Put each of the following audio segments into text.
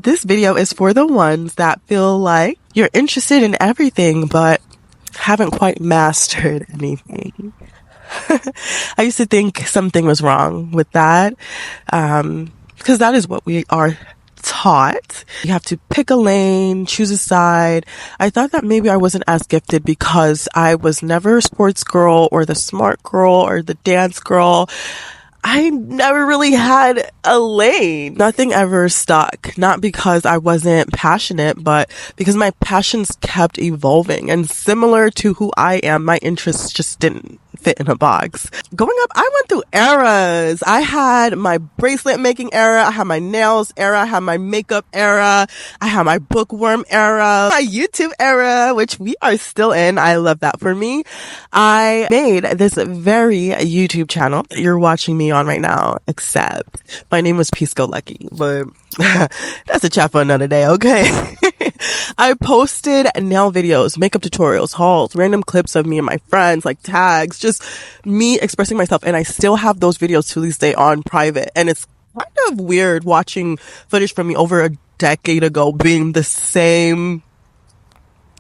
This video is for the ones that feel like you're interested in everything but haven't quite mastered anything. I used to think something was wrong with that, because that is what we are taught. You have to pick a lane, choose a side. I thought that maybe I wasn't as gifted because I was never a sports girl or the smart girl or the dance girl. I never really had a lane. Nothing ever stuck. Not because I wasn't passionate, but because my passions kept evolving. And similar to who I am, my interests just didn't fit in a box. Growing up, I went through eras. I had my bracelet making era. I had my nails era. I had my makeup era. I had my bookworm era. My YouTube era, which we are still in. I love that for me. I made this very YouTube channel that you're watching me on right now, except my name was Peace Go Lucky, but that's a chat for another day, okay? I posted nail videos, makeup tutorials, hauls, random clips of me and my friends, like tags, just me expressing myself. And I still have those videos to this day on private. And it's kind of weird watching footage from me over a decade ago being the same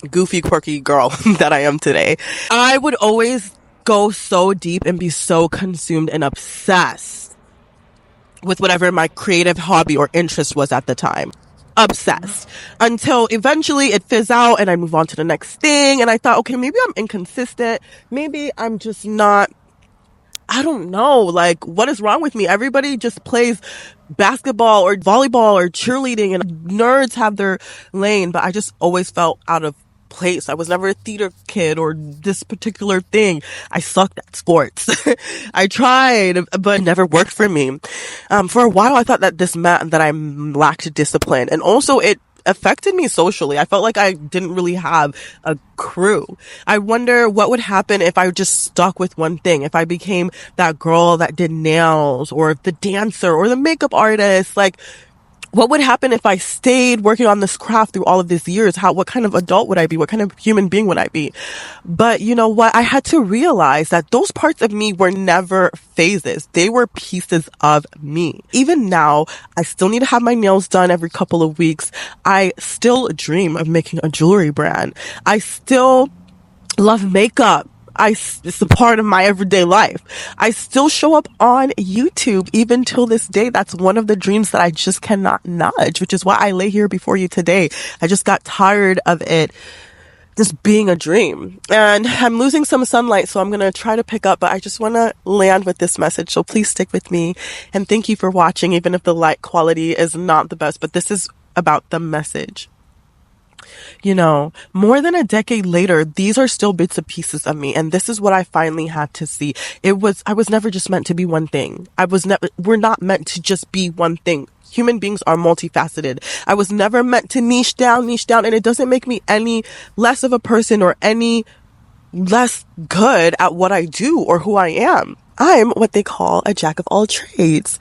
goofy, quirky girl that I am today. I would always go so deep and be so consumed and obsessed with whatever my creative hobby or interest was at the time. Obsessed until eventually it fizzed out and I move on to the next thing. And I thought, okay, maybe I'm inconsistent. Maybe I'm just not, I don't know, like, what is wrong with me? Everybody just plays basketball or volleyball or cheerleading and nerds have their lane, but I just always felt out of place. I was never a theater kid or this particular thing. I sucked at sports. I tried, but it never worked for me. For a while, I thought that this meant that I lacked discipline, and also it affected me socially. I felt like I didn't really have a crew. I wonder what would happen if I just stuck with one thing, if I became that girl that did nails or the dancer or the makeup artist. Like, what would happen if I stayed working on this craft through all of these years? What kind of adult would I be? What kind of human being would I be? But you know what? I had to realize that those parts of me were never phases. They were pieces of me. Even now, I still need to have my nails done every couple of weeks. I still dream of making a jewelry brand. I still love makeup. It's a part of my everyday life. I still show up on YouTube even till this day. That's one of the dreams that I just cannot nudge, which is why I lay here before you today. I just got tired of it just being a dream. And I'm losing some sunlight, so I'm going to try to pick up, but I just want to land with this message. So please stick with me. And thank you for watching, even if the light quality is not the best, but this is about the message. You know, more than a decade later, these are still bits and pieces of me. And this is what I finally had to see. I was never just meant to be one thing. We're not meant to just be one thing. Human beings are multifaceted. I was never meant to niche down. And it doesn't make me any less of a person or any less good at what I do or who I am. I'm what they call a jack of all trades.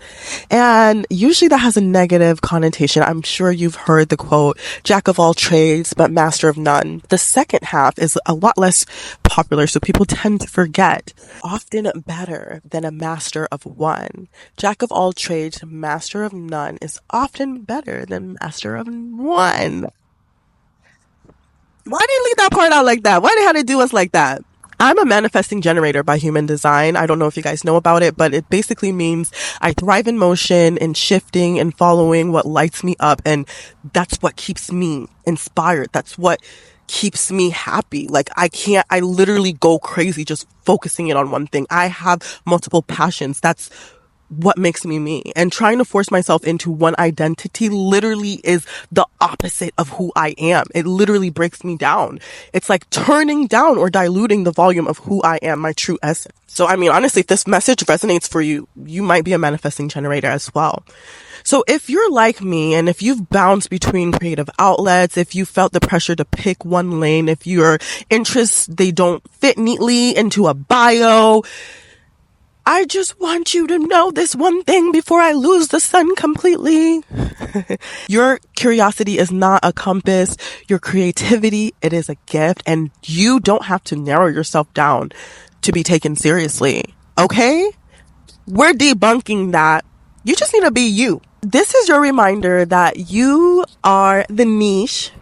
And usually that has a negative connotation. I'm sure you've heard the quote, jack of all trades, but master of none. The second half is a lot less popular, so people tend to forget. Often better than a master of one. Jack of all trades, master of none is often better than master of one. Why did you leave that part out like that? Why did they have to do us like that? I'm a manifesting generator by Human Design. I don't know if you guys know about it, but it basically means I thrive in motion and shifting and following what lights me up. And that's what keeps me inspired. That's what keeps me happy. Like I literally go crazy just focusing it on one thing. I have multiple passions. That's what makes me me. And trying to force myself into one identity literally is the opposite of who I am. It literally breaks me down. It's like turning down or diluting the volume of who I am, my true essence. So, I mean, honestly, if this message resonates for you, you might be a manifesting generator as well. So if you're like me and if you've bounced between creative outlets, if you felt the pressure to pick one lane, if your interests, they don't fit neatly into a bio, I just want you to know this one thing before I lose the sun completely. Your curiosity is not a compass. Your creativity, it is a gift, and you don't have to narrow yourself down to be taken seriously. Okay? We're debunking that. You just need to be you. this is your reminder that you are the niche,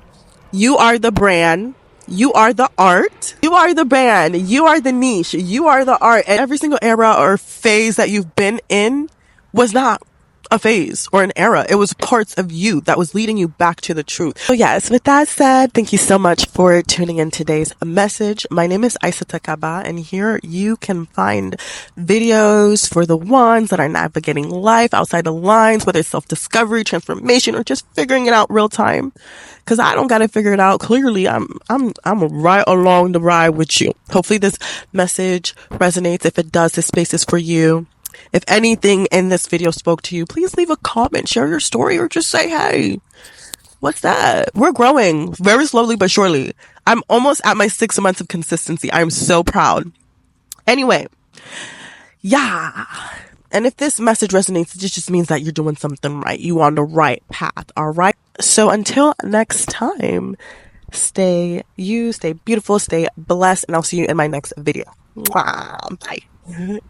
you are the brand, you are the art, you are the brand, you are the niche, you are the art. And every single era or phase that you've been in was not a phase or an era. It was parts of you that was leading you back to the truth. So yes, with that said, thank you so much for tuning in today's message. My name is aissata Kaba, and here you can find videos for the ones that are navigating life outside the lines, whether it's self-discovery, transformation, or just figuring it out real time. Cause I don't gotta figure it out. Clearly, I'm right along the ride with you. Hopefully this message resonates. If it does, this space is for you. If anything in this video spoke to you, please leave a comment, share your story, or just say, hey, what's that? We're growing very slowly but surely. I'm almost at my 6 months of consistency. I'm so proud. Anyway, yeah. And if this message resonates, it just means that you're doing something right. You're on the right path. All right. So until next time, stay beautiful, stay blessed, and I'll see you in my next video. Bye.